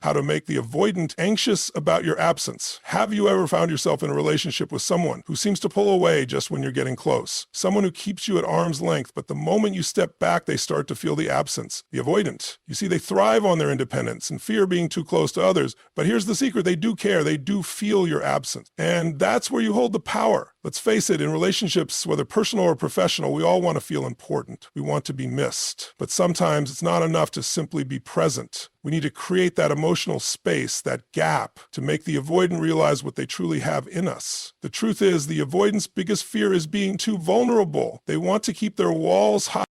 How to make the avoidant anxious about your absence. Have you ever found yourself in a relationship with someone who seems to pull away just when you're getting close? Someone who keeps you at arm's length, but the moment you step back, they start to feel the absence. The avoidant. You see, they thrive on their independence and fear being too close to others. But here's the secret. They do care. They do feel your absence. And that's where you hold the power. Let's face it, in relationships, whether personal or professional, we all want to feel important. We want to be missed. But sometimes it's not enough to simply be present. We need to create that emotional space, that gap, to make the avoidant realize what they truly have in us. The truth is, the avoidant's biggest fear is being too vulnerable. They want to keep their walls high.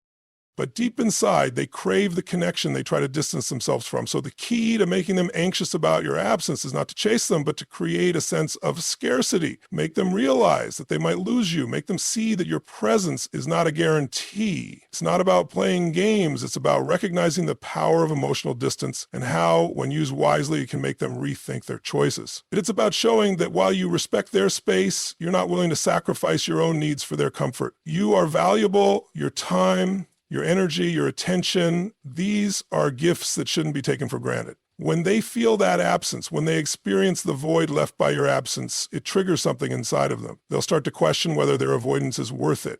But deep inside, they crave the connection they try to distance themselves from. So the key to making them anxious about your absence is not to chase them, but to create a sense of scarcity. Make them realize that they might lose you. Make them see that your presence is not a guarantee. It's not about playing games. It's about recognizing the power of emotional distance and how, when used wisely, it can make them rethink their choices. It's about showing that while you respect their space, you're not willing to sacrifice your own needs for their comfort. You are valuable. Your time, your energy, your attention, these are gifts that shouldn't be taken for granted. When they feel that absence, when they experience the void left by your absence, it triggers something inside of them. They'll start to question whether their avoidance is worth it.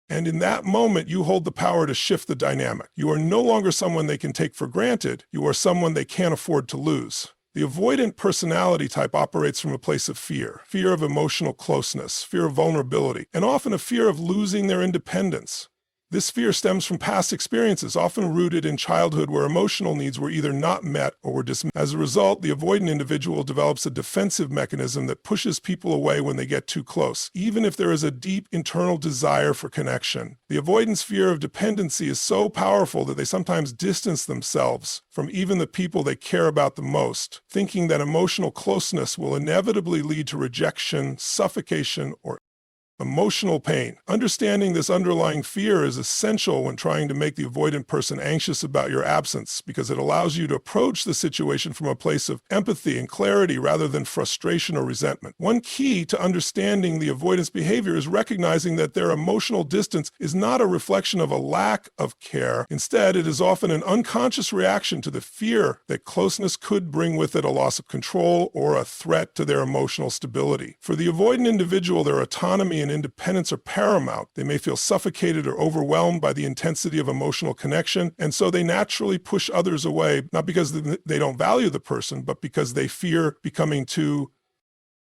And in that moment, you hold the power to shift the dynamic. You are no longer someone they can take for granted. You are someone they can't afford to lose. The avoidant personality type operates from a place of fear of emotional closeness, fear of vulnerability, and often a fear of losing their independence. This fear stems from past experiences, often rooted in childhood where emotional needs were either not met or were dismissed. As a result, the avoidant individual develops a defensive mechanism that pushes people away when they get too close, even if there is a deep internal desire for connection. The avoidant's fear of dependency is so powerful that they sometimes distance themselves from even the people they care about the most, thinking that emotional closeness will inevitably lead to rejection, suffocation, or emotional pain. Understanding this underlying fear is essential when trying to make the avoidant person anxious about your absence, because it allows you to approach the situation from a place of empathy and clarity rather than frustration or resentment. One key to understanding the avoidance behavior is recognizing that their emotional distance is not a reflection of a lack of care. Instead, it is often an unconscious reaction to the fear that closeness could bring with it a loss of control or a threat to their emotional stability. For the avoidant individual, their autonomy and independence are paramount. They may feel suffocated or overwhelmed by the intensity of emotional connection, and so they naturally push others away, not because they don't value the person, but because they fear becoming too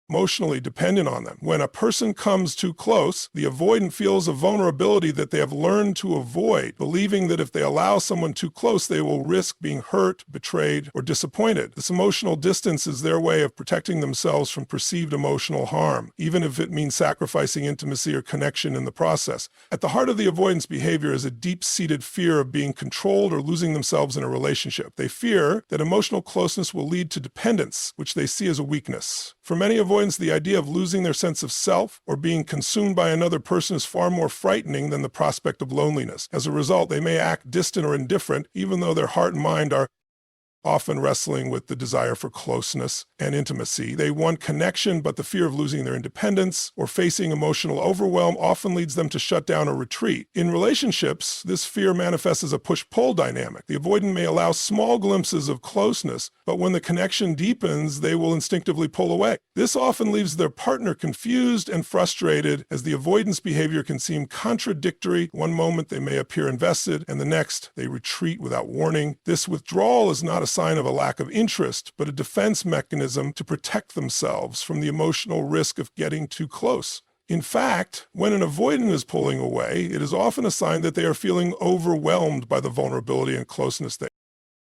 emotionally dependent on them. When a person comes too close, the avoidant feels a vulnerability that they have learned to avoid, believing that if they allow someone too close, they will risk being hurt, betrayed, or disappointed. This emotional distance is their way of protecting themselves from perceived emotional harm, even if it means sacrificing intimacy or connection in the process. At the heart of the avoidance behavior is a deep-seated fear of being controlled or losing themselves in a relationship. They fear that emotional closeness will lead to dependence, which they see as a weakness. For many avoidants, the idea of losing their sense of self or being consumed by another person is far more frightening than the prospect of loneliness. As a result, they may act distant or indifferent, even though their heart and mind are often wrestling with the desire for closeness and intimacy. They want connection, but the fear of losing their independence or facing emotional overwhelm often leads them to shut down or retreat. In relationships, this fear manifests as a push-pull dynamic. The avoidant may allow small glimpses of closeness, but when the connection deepens, they will instinctively pull away. This often leaves their partner confused and frustrated, as the avoidance behavior can seem contradictory. One moment they may appear invested, and the next they retreat without warning. This withdrawal is not a sign of a lack of interest, but a defense mechanism to protect themselves from the emotional risk of getting too close. In fact, when an avoidant is pulling away, it is often a sign that they are feeling overwhelmed by the vulnerability and closeness that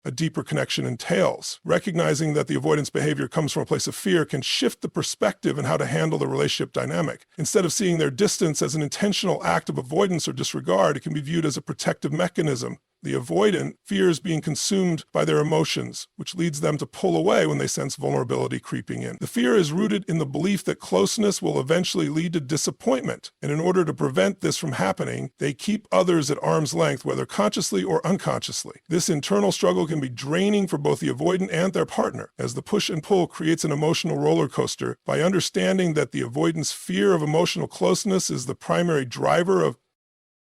a deeper connection entails. Recognizing that the avoidance behavior comes from a place of fear can shift the perspective and how to handle the relationship dynamic. Instead of seeing their distance as an intentional act of avoidance or disregard, it can be viewed as a protective mechanism. The avoidant fears being consumed by their emotions, which leads them to pull away when they sense vulnerability creeping in. The fear is rooted in the belief that closeness will eventually lead to disappointment, and in order to prevent this from happening, they keep others at arm's length, whether consciously or unconsciously. This internal struggle can be draining for both the avoidant and their partner, as the push and pull creates an emotional roller coaster. By understanding that the avoidant's fear of emotional closeness is the primary driver of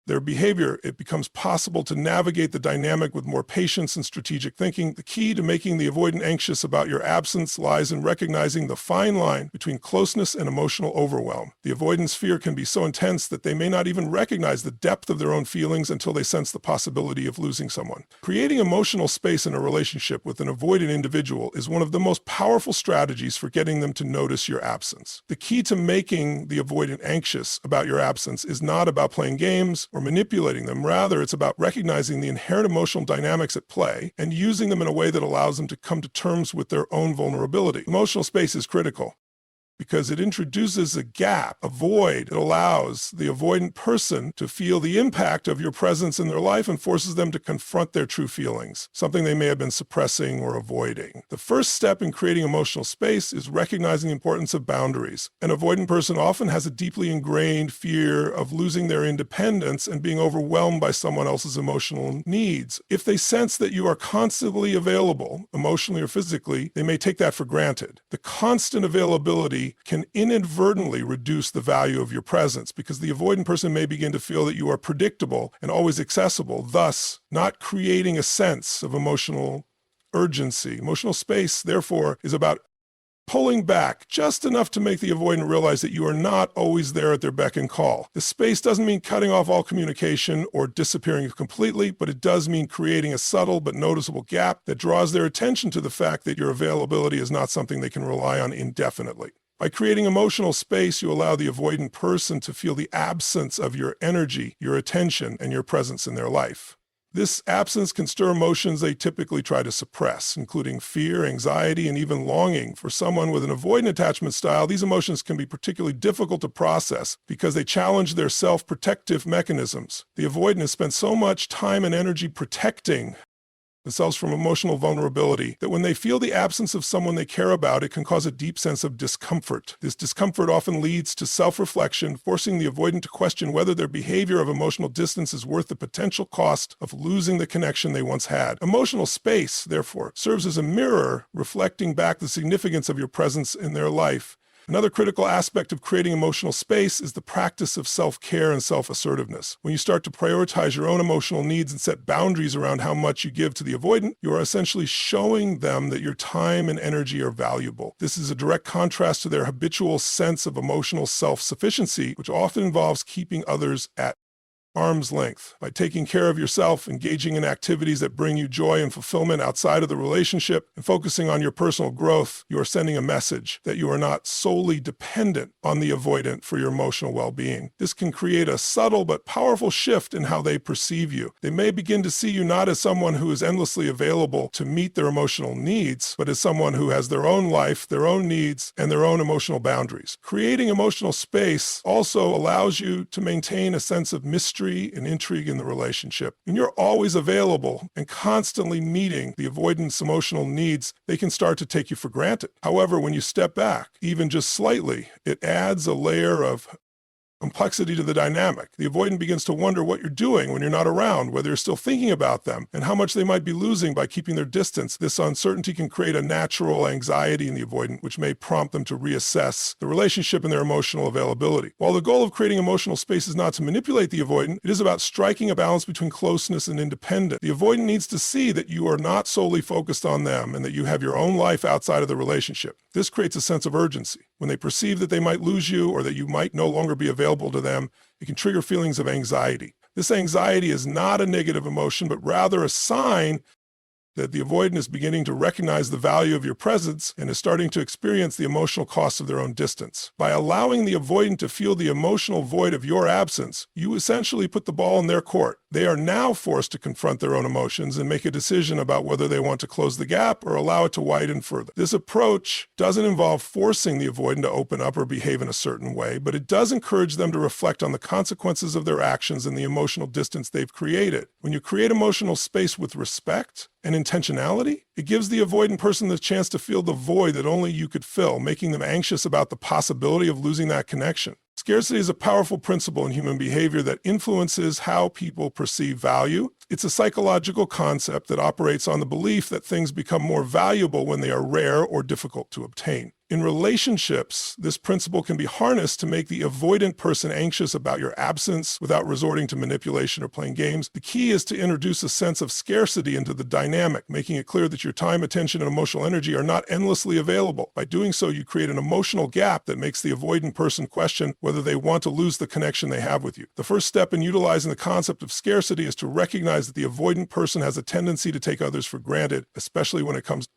their behavior, it becomes possible to navigate the dynamic with more patience and strategic thinking. The key to making the avoidant anxious about your absence lies in recognizing the fine line between closeness and emotional overwhelm. The avoidance fear can be so intense that they may not even recognize the depth of their own feelings until they sense the possibility of losing someone. Creating emotional space in a relationship with an avoidant individual is one of the most powerful strategies for getting them to notice your absence. The key to making the avoidant anxious about your absence is not about playing games or manipulating them. Rather, it's about recognizing the inherent emotional dynamics at play and using them in a way that allows them to come to terms with their own vulnerability. Emotional space is critical because it introduces a void that allows the avoidant person to feel the impact of your presence in their life and forces them to confront their true feelings, something they may have been suppressing or avoiding. The first step in creating emotional space is recognizing the importance of boundaries. An avoidant person often has a deeply ingrained fear of losing their independence and being overwhelmed by someone else's emotional needs. If they sense that you are constantly available, emotionally or physically, they may take that for granted. The constant availability can inadvertently reduce the value of your presence because the avoidant person may begin to feel that you are predictable and always accessible, thus not creating a sense of emotional urgency. Emotional space, therefore, is about pulling back just enough to make the avoidant realize that you are not always there at their beck and call. The space doesn't mean cutting off all communication or disappearing completely, but it does mean creating a subtle but noticeable gap that draws their attention to the fact that your availability is not something they can rely on indefinitely. By creating emotional space, you allow the avoidant person to feel the absence of your energy, your attention, and your presence in their life. This absence can stir emotions they typically try to suppress, including fear, anxiety, and even longing. For someone with an avoidant attachment style, these emotions can be particularly difficult to process because they challenge their self-protective mechanisms. The avoidant has spent so much time and energy protecting themselves from emotional vulnerability that when they feel the absence of someone they care about, it can cause a deep sense of discomfort. This discomfort often leads to self-reflection, forcing the avoidant to question whether their behavior of emotional distance is worth the potential cost of losing the connection they once had. Emotional space, therefore, serves as a mirror reflecting back the significance of your presence in their life. Another critical aspect of creating emotional space is the practice of self-care and self-assertiveness. When you start to prioritize your own emotional needs and set boundaries around how much you give to the avoidant, you are essentially showing them that your time and energy are valuable. This is a direct contrast to their habitual sense of emotional self-sufficiency, which often involves keeping others at arm's length. By taking care of yourself, engaging in activities that bring you joy and fulfillment outside of the relationship, and focusing on your personal growth, you are sending a message that you are not solely dependent on the avoidant for your emotional well-being. This can create a subtle but powerful shift in how they perceive you. They may begin to see you not as someone who is endlessly available to meet their emotional needs, but as someone who has their own life, their own needs, and their own emotional boundaries. Creating emotional space also allows you to maintain a sense of mystery and intrigue in the relationship. When you're always available and constantly meeting the avoidant's emotional needs, they can start to take you for granted. However, when you step back, even just slightly, it adds a layer of complexity to the dynamic. The avoidant begins to wonder what you're doing when you're not around, whether you're still thinking about them, and how much they might be losing by keeping their distance. This uncertainty can create a natural anxiety in the avoidant, which may prompt them to reassess the relationship and their emotional availability. While the goal of creating emotional space is not to manipulate the avoidant, it is about striking a balance between closeness and independence. The avoidant needs to see that you are not solely focused on them and that you have your own life outside of the relationship. This creates a sense of urgency. When they perceive that they might lose you or that you might no longer be available to them, it can trigger feelings of anxiety. This anxiety is not a negative emotion, but rather a sign that the avoidant is beginning to recognize the value of your presence and is starting to experience the emotional cost of their own distance. By allowing the avoidant to feel the emotional void of your absence, you essentially put the ball in their court. They are now forced to confront their own emotions and make a decision about whether they want to close the gap or allow it to widen further. This approach doesn't involve forcing the avoidant to open up or behave in a certain way, but it does encourage them to reflect on the consequences of their actions and the emotional distance they've created. When you create emotional space with respect and intentionality, it gives the avoidant person the chance to feel the void that only you could fill, making them anxious about the possibility of losing that connection. Scarcity is a powerful principle in human behavior that influences how people perceive value. It's a psychological concept that operates on the belief that things become more valuable when they are rare or difficult to obtain. In relationships, this principle can be harnessed to make the avoidant person anxious about your absence without resorting to manipulation or playing games. The key is to introduce a sense of scarcity into the dynamic, making it clear that your time, attention, and emotional energy are not endlessly available. By doing so, you create an emotional gap that makes the avoidant person question whether they want to lose the connection they have with you. The first step in utilizing the concept of scarcity is to recognize that the avoidant person has a tendency to take others for granted, especially when it comes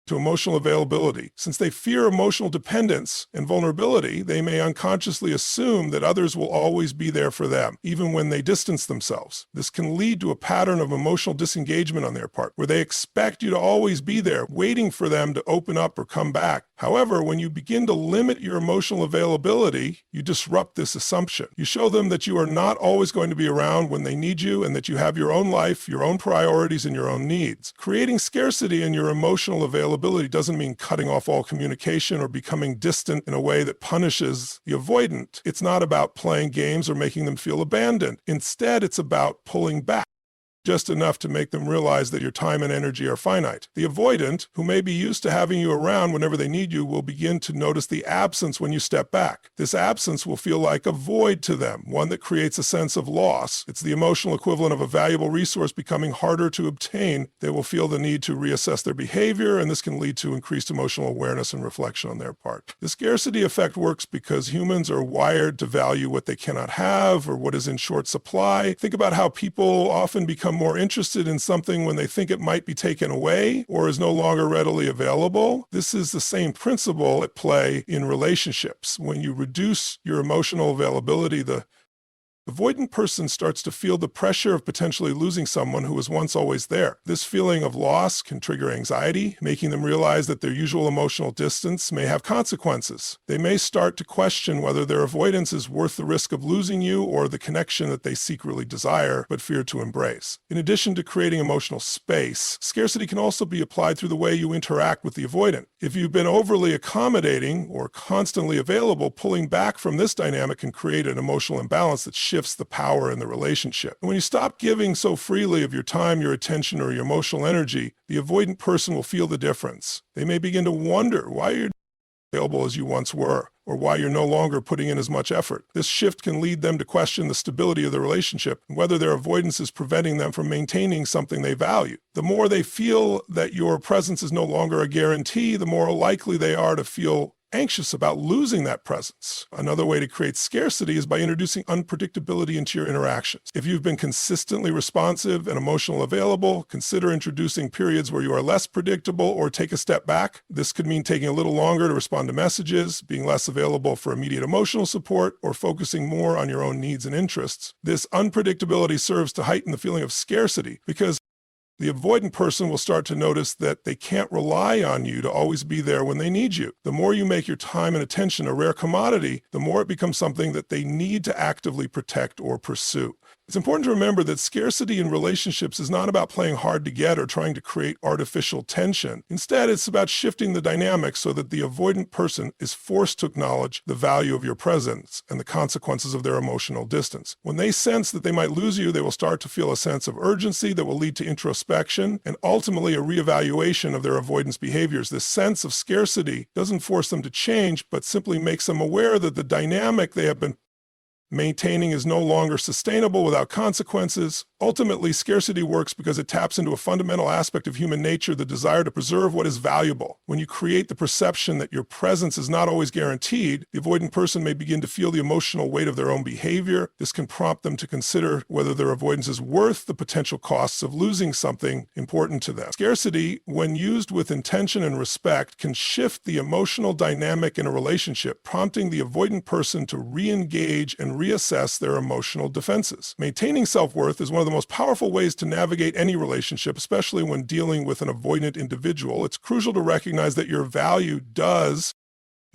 to emotional availability. Since they fear emotional dependence and vulnerability, they may unconsciously assume that others will always be there for them, even when they distance themselves. This can lead to a pattern of emotional disengagement on their part, where they expect you to always be there, waiting for them to open up or come back. However, when you begin to limit your emotional availability, you disrupt this assumption. You show them that you are not always going to be around when they need you and that you have your own life, your own priorities, and your own needs. Creating scarcity in your emotional availability doesn't mean cutting off all communication or becoming distant in a way that punishes the avoidant. It's not about playing games or making them feel abandoned. Instead, it's about pulling back just enough to make them realize that your time and energy are finite. The avoidant, who may be used to having you around whenever they need you, will begin to notice the absence when you step back. This absence will feel like a void to them, one that creates a sense of loss. It's the emotional equivalent of a valuable resource becoming harder to obtain. They will feel the need to reassess their behavior, and this can lead to increased emotional awareness and reflection on their part. The scarcity effect works because humans are wired to value what they cannot have or what is in short supply. Think about how people often become more interested in something when they think it might be taken away or is no longer readily available. This is the same principle at play in relationships. When you reduce your emotional availability, the avoidant person starts to feel the pressure of potentially losing someone who was once always there. This feeling of loss can trigger anxiety, making them realize that their usual emotional distance may have consequences. They may start to question whether their avoidance is worth the risk of losing you or the connection that they secretly desire but fear to embrace. In addition to creating emotional space, scarcity can also be applied through the way you interact with the avoidant. If you've been overly accommodating or constantly available, pulling back from this dynamic can create an emotional imbalance that shifts the power in the relationship. And when you stop giving so freely of your time, your attention, or your emotional energy, the avoidant person will feel the difference. They may begin to wonder why you're available as you once were, or why you're no longer putting in as much effort. This shift can lead them to question the stability of the relationship and whether their avoidance is preventing them from maintaining something they value. The more they feel that your presence is no longer a guarantee, the more likely they are to feel anxious about losing that presence. Another way to create scarcity is by introducing unpredictability into your interactions. If you've been consistently responsive and emotionally available, consider introducing periods where you are less predictable or take a step back. This could mean taking a little longer to respond to messages, being less available for immediate emotional support, or focusing more on your own needs and interests. This unpredictability serves to heighten the feeling of scarcity because the avoidant person will start to notice that they can't rely on you to always be there when they need you. The more you make your time and attention a rare commodity, the more it becomes something that they need to actively protect or pursue. It's important to remember that scarcity in relationships is not about playing hard to get or trying to create artificial tension. Instead, it's about shifting the dynamic so that the avoidant person is forced to acknowledge the value of your presence and the consequences of their emotional distance. When they sense that they might lose you, they will start to feel a sense of urgency that will lead to introspection and ultimately a reevaluation of their avoidance behaviors. This sense of scarcity doesn't force them to change, but simply makes them aware that the dynamic they have been maintaining is no longer sustainable without consequences. Ultimately, scarcity works because it taps into a fundamental aspect of human nature, the desire to preserve what is valuable. When you create the perception that your presence is not always guaranteed, the avoidant person may begin to feel the emotional weight of their own behavior. This can prompt them to consider whether their avoidance is worth the potential costs of losing something important to them. Scarcity, when used with intention and respect, can shift the emotional dynamic in a relationship, prompting the avoidant person to re-engage and reassess their emotional defenses. Maintaining self-worth is one of the most powerful ways to navigate any relationship, especially when dealing with an avoidant individual. It's crucial to recognize that your value does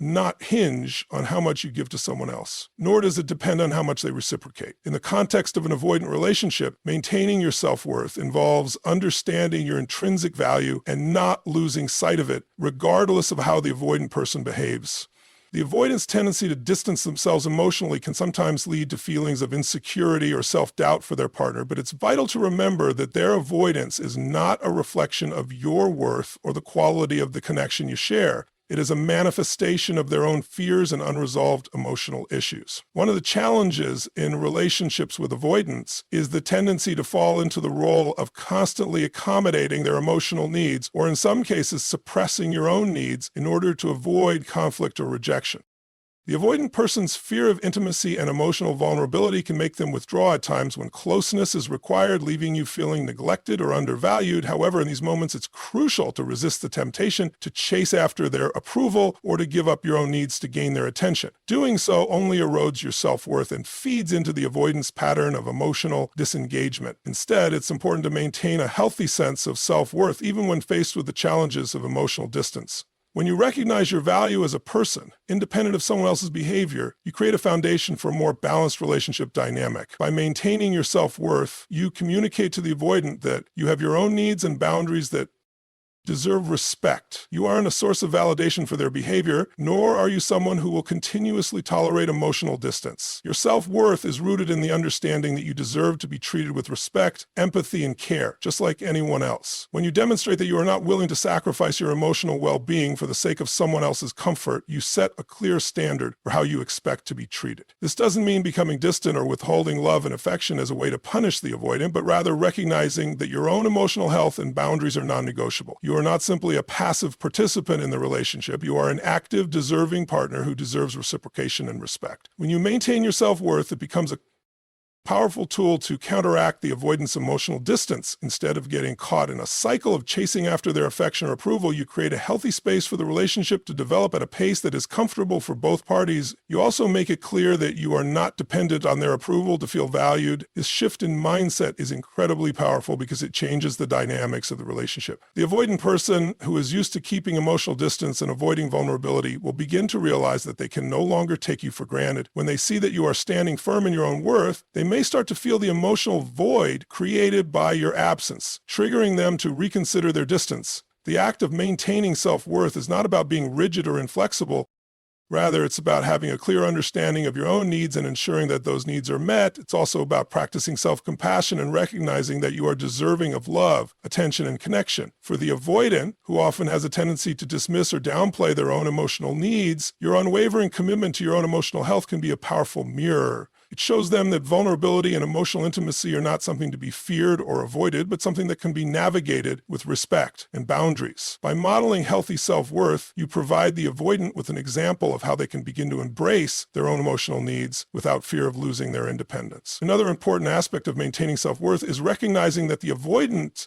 not hinge on how much you give to someone else, nor does it depend on how much they reciprocate. In the context of an avoidant relationship, maintaining your self-worth involves understanding your intrinsic value and not losing sight of it, regardless of how the avoidant person behaves. The avoidant's tendency to distance themselves emotionally can sometimes lead to feelings of insecurity or self-doubt for their partner, but it's vital to remember that their avoidance is not a reflection of your worth or the quality of the connection you share. It is a manifestation of their own fears and unresolved emotional issues. One of the challenges in relationships with avoidants is the tendency to fall into the role of constantly accommodating their emotional needs, or in some cases, suppressing your own needs in order to avoid conflict or rejection. The avoidant person's fear of intimacy and emotional vulnerability can make them withdraw at times when closeness is required, leaving you feeling neglected or undervalued. However, in these moments, it's crucial to resist the temptation to chase after their approval or to give up your own needs to gain their attention. Doing so only erodes your self-worth and feeds into the avoidance pattern of emotional disengagement. Instead, it's important to maintain a healthy sense of self-worth even when faced with the challenges of emotional distance. When you recognize your value as a person, independent of someone else's behavior, you create a foundation for a more balanced relationship dynamic. By maintaining your self-worth, you communicate to the avoidant that you have your own needs and boundaries that deserve respect. You aren't a source of validation for their behavior, nor are you someone who will continuously tolerate emotional distance. Your self-worth is rooted in the understanding that you deserve to be treated with respect, empathy, and care, just like anyone else. When you demonstrate that you are not willing to sacrifice your emotional well-being for the sake of someone else's comfort, you set a clear standard for how you expect to be treated. This doesn't mean becoming distant or withholding love and affection as a way to punish the avoidant, but rather recognizing that your own emotional health and boundaries are non-negotiable. You are not simply a passive participant in the relationship. You are an active, deserving partner who deserves reciprocation and respect. When you maintain your self-worth, it becomes a powerful tool to counteract the avoidance emotional distance. Instead of getting caught in a cycle of chasing after their affection or approval, you create a healthy space for the relationship to develop at a pace that is comfortable for both parties. You also make it clear that you are not dependent on their approval to feel valued. This shift in mindset is incredibly powerful because it changes the dynamics of the relationship. The avoidant person who is used to keeping emotional distance and avoiding vulnerability will begin to realize that they can no longer take you for granted. When they see that you are standing firm in your own worth, they may start to feel the emotional void created by your absence, triggering them to reconsider their distance. The act of maintaining self-worth is not about being rigid or inflexible. Rather, it's about having a clear understanding of your own needs and ensuring that those needs are met. It's also about practicing self-compassion and recognizing that you are deserving of love, attention, and connection. For the avoidant, who often has a tendency to dismiss or downplay their own emotional needs, your unwavering commitment to your own emotional health can be a powerful mirror. It shows them that vulnerability and emotional intimacy are not something to be feared or avoided, but something that can be navigated with respect and boundaries. By modeling healthy self-worth, you provide the avoidant with an example of how they can begin to embrace their own emotional needs without fear of losing their independence. Another important aspect of maintaining self-worth is recognizing that the avoidant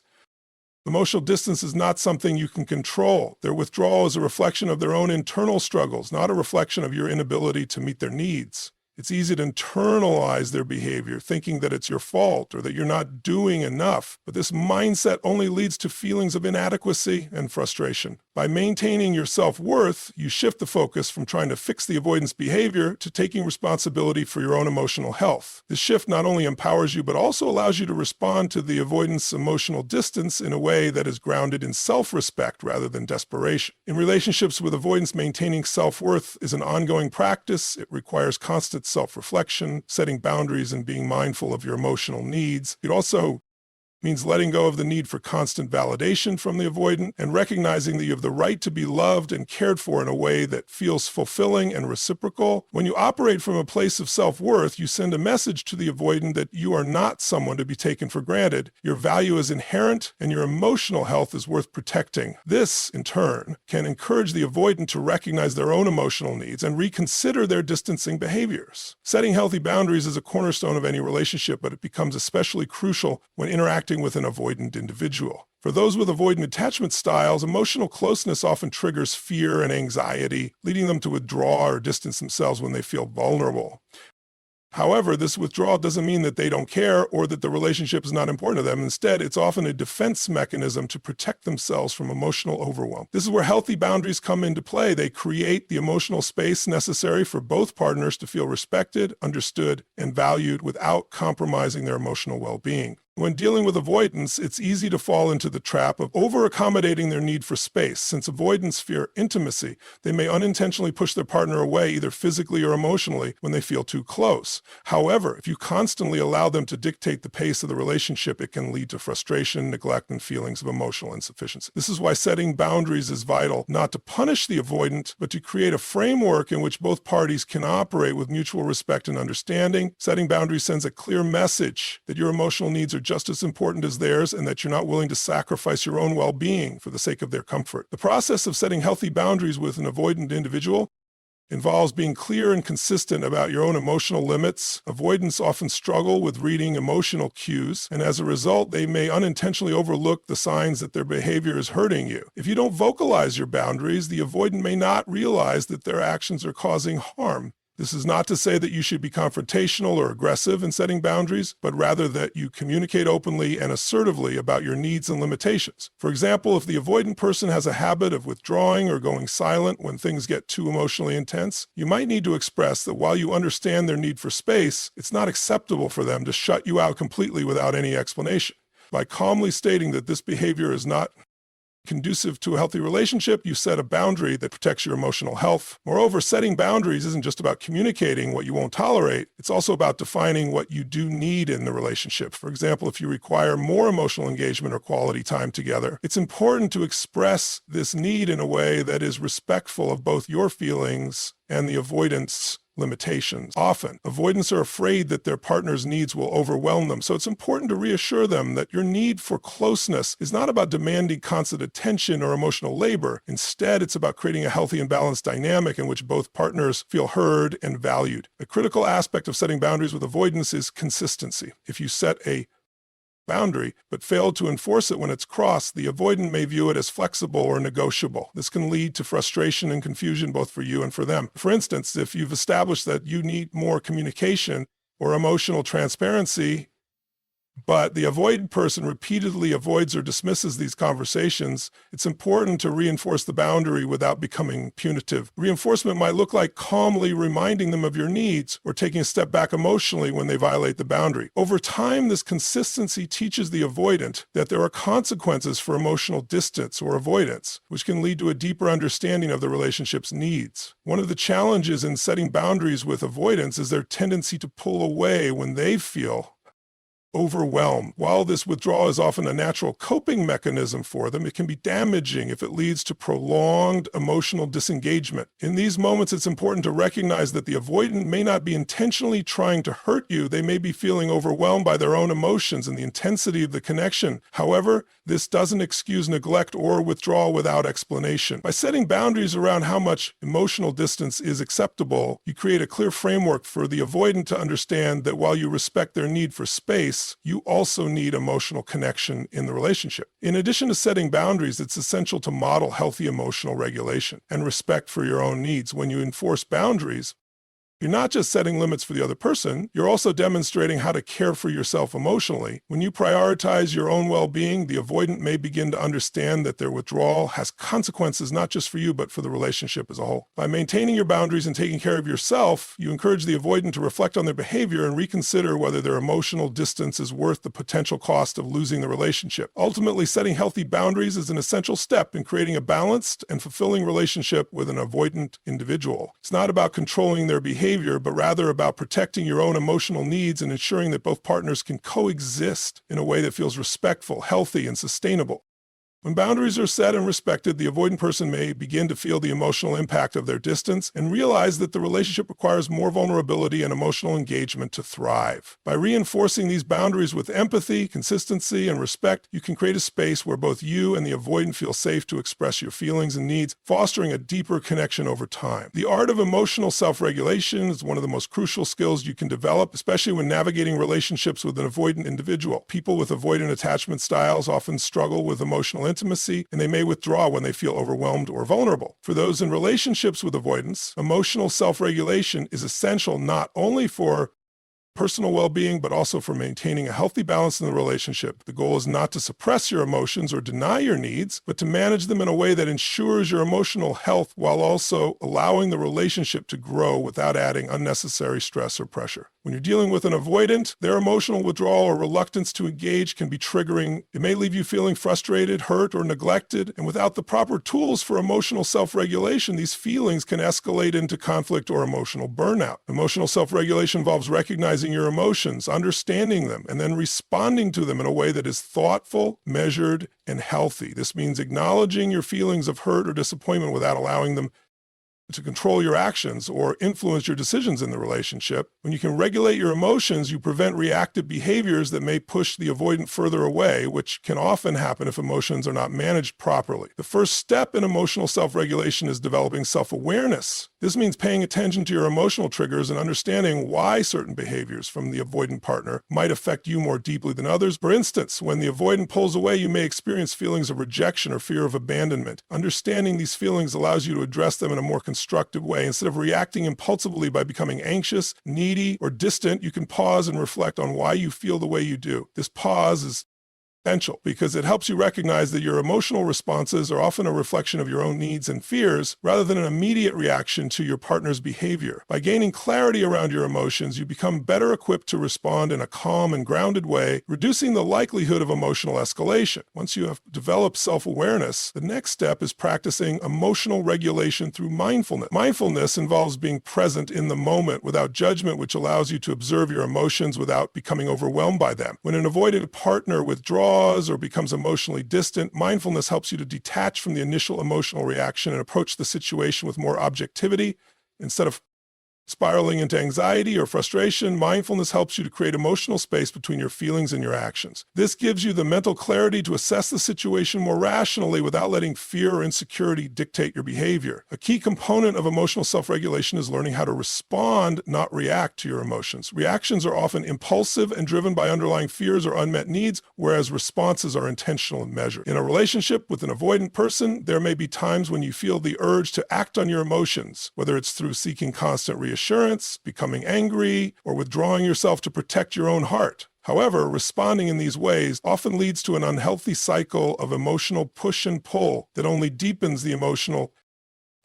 emotional distance is not something you can control. Their withdrawal is a reflection of their own internal struggles, not a reflection of your inability to meet their needs. It's easy to internalize their behavior, thinking that it's your fault or that you're not doing enough. But this mindset only leads to feelings of inadequacy and frustration. By maintaining your self-worth, you shift the focus from trying to fix the avoidance behavior to taking responsibility for your own emotional health. This shift not only empowers you, but also allows you to respond to the avoidance emotional distance in a way that is grounded in self-respect rather than desperation. In relationships with avoidance, maintaining self-worth is an ongoing practice. It requires constant self-reflection, setting boundaries, and being mindful of your emotional needs. It also means letting go of the need for constant validation from the avoidant and recognizing that you have the right to be loved and cared for in a way that feels fulfilling and reciprocal. When you operate from a place of self-worth, you send a message to the avoidant that you are not someone to be taken for granted. Your value is inherent and your emotional health is worth protecting. This, in turn, can encourage the avoidant to recognize their own emotional needs and reconsider their distancing behaviors. Setting healthy boundaries is a cornerstone of any relationship, but it becomes especially crucial when interacting with an avoidant individual. For those with avoidant attachment styles, emotional closeness often triggers fear and anxiety, leading them to withdraw or distance themselves when they feel vulnerable. However, this withdrawal doesn't mean that they don't care or that the relationship is not important to them. Instead, it's often a defense mechanism to protect themselves from emotional overwhelm. This is where healthy boundaries come into play. They create the emotional space necessary for both partners to feel respected, understood, and valued without compromising their emotional well-being. When dealing with avoidance, it's easy to fall into the trap of over-accommodating their need for space. Since avoidants fear intimacy, they may unintentionally push their partner away either physically or emotionally when they feel too close. However, if you constantly allow them to dictate the pace of the relationship, it can lead to frustration, neglect, and feelings of emotional insufficiency. This is why setting boundaries is vital, not to punish the avoidant, but to create a framework in which both parties can operate with mutual respect and understanding. Setting boundaries sends a clear message that your emotional needs are just as important as theirs and that you're not willing to sacrifice your own well-being for the sake of their comfort. The process of setting healthy boundaries with an avoidant individual involves being clear and consistent about your own emotional limits. Avoidants often struggle with reading emotional cues, and as a result, they may unintentionally overlook the signs that their behavior is hurting you. If you don't vocalize your boundaries, the avoidant may not realize that their actions are causing harm. This is not to say that you should be confrontational or aggressive in setting boundaries, but rather that you communicate openly and assertively about your needs and limitations. For example, if the avoidant person has a habit of withdrawing or going silent when things get too emotionally intense, you might need to express that while you understand their need for space, it's not acceptable for them to shut you out completely without any explanation. By calmly stating that this behavior is not conducive to a healthy relationship, you set a boundary that protects your emotional health. Moreover, setting boundaries isn't just about communicating what you won't tolerate, it's also about defining what you do need in the relationship. For example, if you require more emotional engagement or quality time together, it's important to express this need in a way that is respectful of both your feelings and the avoidant's limitations. Often, avoidants are afraid that their partner's needs will overwhelm them, so it's important to reassure them that your need for closeness is not about demanding constant attention or emotional labor. Instead, it's about creating a healthy and balanced dynamic in which both partners feel heard and valued. A critical aspect of setting boundaries with avoidance is consistency. If you set a boundary, but fail to enforce it when it's crossed, the avoidant may view it as flexible or negotiable. This can lead to frustration and confusion both for you and for them. For instance, if you've established that you need more communication or emotional transparency, but the avoidant person repeatedly avoids or dismisses these conversations, it's important to reinforce the boundary without becoming punitive. Reinforcement might look like calmly reminding them of your needs or taking a step back emotionally when they violate the boundary. Over time, this consistency teaches the avoidant that there are consequences for emotional distance or avoidance, which can lead to a deeper understanding of the relationship's needs. One of the challenges in setting boundaries with avoidance is their tendency to pull away when they feel overwhelmed. While this withdrawal is often a natural coping mechanism for them, it can be damaging if it leads to prolonged emotional disengagement. In these moments, it's important to recognize that the avoidant may not be intentionally trying to hurt you. They may be feeling overwhelmed by their own emotions and the intensity of the connection. However, this doesn't excuse neglect or withdrawal without explanation. By setting boundaries around how much emotional distance is acceptable, you create a clear framework for the avoidant to understand that while you respect their need for space, you also need emotional connection in the relationship. In addition to setting boundaries, it's essential to model healthy emotional regulation and respect for your own needs. When you enforce boundaries, you're not just setting limits for the other person, you're also demonstrating how to care for yourself emotionally. When you prioritize your own well-being, the avoidant may begin to understand that their withdrawal has consequences not just for you, but for the relationship as a whole. By maintaining your boundaries and taking care of yourself, you encourage the avoidant to reflect on their behavior and reconsider whether their emotional distance is worth the potential cost of losing the relationship. Ultimately, setting healthy boundaries is an essential step in creating a balanced and fulfilling relationship with an avoidant individual. It's not about controlling their behavior, but rather about protecting your own emotional needs and ensuring that both partners can coexist in a way that feels respectful, healthy, and sustainable. When boundaries are set and respected, the avoidant person may begin to feel the emotional impact of their distance and realize that the relationship requires more vulnerability and emotional engagement to thrive. By reinforcing these boundaries with empathy, consistency, and respect, you can create a space where both you and the avoidant feel safe to express your feelings and needs, fostering a deeper connection over time. The art of emotional self-regulation is one of the most crucial skills you can develop, especially when navigating relationships with an avoidant individual. People with avoidant attachment styles often struggle with emotional intimacy, and they may withdraw when they feel overwhelmed or vulnerable. For those in relationships with avoidance, emotional self-regulation is essential not only for personal well-being, but also for maintaining a healthy balance in the relationship. The goal is not to suppress your emotions or deny your needs, but to manage them in a way that ensures your emotional health while also allowing the relationship to grow without adding unnecessary stress or pressure. When you're dealing with an avoidant, their emotional withdrawal or reluctance to engage can be triggering. It may leave you feeling frustrated, hurt, or neglected, and without the proper tools for emotional self-regulation, these feelings can escalate into conflict or emotional burnout. Emotional self-regulation involves recognizing your emotions, understanding them, and then responding to them in a way that is thoughtful, measured, and healthy. This means acknowledging your feelings of hurt or disappointment without allowing them to control your actions or influence your decisions in the relationship. When you can regulate your emotions, you prevent reactive behaviors that may push the avoidant further away, which can often happen if emotions are not managed properly. The first step in emotional self-regulation is developing self-awareness. This means paying attention to your emotional triggers and understanding why certain behaviors from the avoidant partner might affect you more deeply than others. For instance, when the avoidant pulls away, you may experience feelings of rejection or fear of abandonment. Understanding these feelings allows you to address them in a more constructive way. Instead of reacting impulsively by becoming anxious, needy, or distant, you can pause and reflect on why you feel the way you do. This pause is essential because it helps you recognize that your emotional responses are often a reflection of your own needs and fears rather than an immediate reaction to your partner's behavior. By gaining clarity around your emotions, you become better equipped to respond in a calm and grounded way, reducing the likelihood of emotional escalation. Once you have developed self-awareness, the next step is practicing emotional regulation through mindfulness. Mindfulness involves being present in the moment without judgment, which allows you to observe your emotions without becoming overwhelmed by them. When an avoidant partner withdraws or becomes emotionally distant, mindfulness helps you to detach from the initial emotional reaction and approach the situation with more objectivity. Instead of spiraling into anxiety or frustration, mindfulness helps you to create emotional space between your feelings and your actions. This gives you the mental clarity to assess the situation more rationally without letting fear or insecurity dictate your behavior. A key component of emotional self-regulation is learning how to respond, not react to your emotions. Reactions are often impulsive and driven by underlying fears or unmet needs, whereas responses are intentional and measured. In a relationship with an avoidant person, there may be times when you feel the urge to act on your emotions, whether it's through seeking constant reassurance, becoming angry, or withdrawing yourself to protect your own heart. However, responding in these ways often leads to an unhealthy cycle of emotional push and pull that only deepens the emotional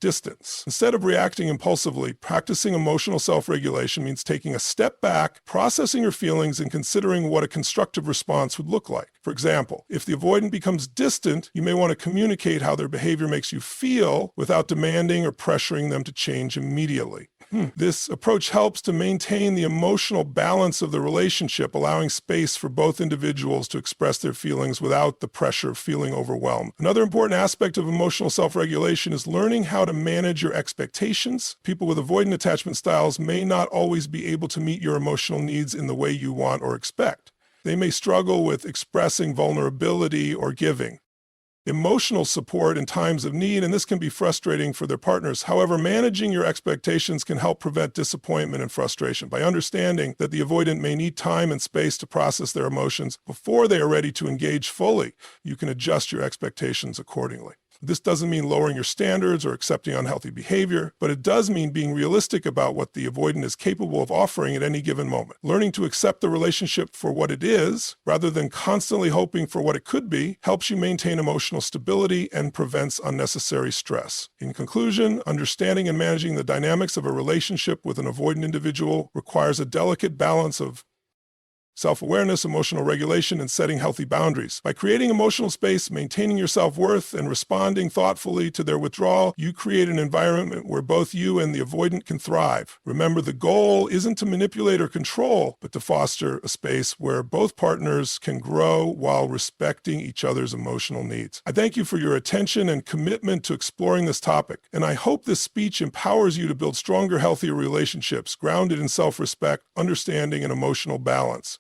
distance. Instead of reacting impulsively, practicing emotional self-regulation means taking a step back, processing your feelings, and considering what a constructive response would look like. For example, if the avoidant becomes distant, you may want to communicate how their behavior makes you feel without demanding or pressuring them to change immediately. This approach helps to maintain the emotional balance of the relationship, allowing space for both individuals to express their feelings without the pressure of feeling overwhelmed. Another important aspect of emotional self-regulation is learning how to manage your expectations. People with avoidant attachment styles may not always be able to meet your emotional needs in the way you want or expect. They may struggle with expressing vulnerability or giving emotional support in times of need, and this can be frustrating for their partners. However, managing your expectations can help prevent disappointment and frustration. By understanding that the avoidant may need time and space to process their emotions before they are ready to engage fully, you can adjust your expectations accordingly. This doesn't mean lowering your standards or accepting unhealthy behavior, but it does mean being realistic about what the avoidant is capable of offering at any given moment. Learning to accept the relationship for what it is, rather than constantly hoping for what it could be, helps you maintain emotional stability and prevents unnecessary stress. In conclusion, understanding and managing the dynamics of a relationship with an avoidant individual requires a delicate balance of self-awareness, emotional regulation, and setting healthy boundaries. By creating emotional space, maintaining your self-worth, and responding thoughtfully to their withdrawal, you create an environment where both you and the avoidant can thrive. Remember, the goal isn't to manipulate or control, but to foster a space where both partners can grow while respecting each other's emotional needs. I thank you for your attention and commitment to exploring this topic, and I hope this speech empowers you to build stronger, healthier relationships grounded in self-respect, understanding, and emotional balance.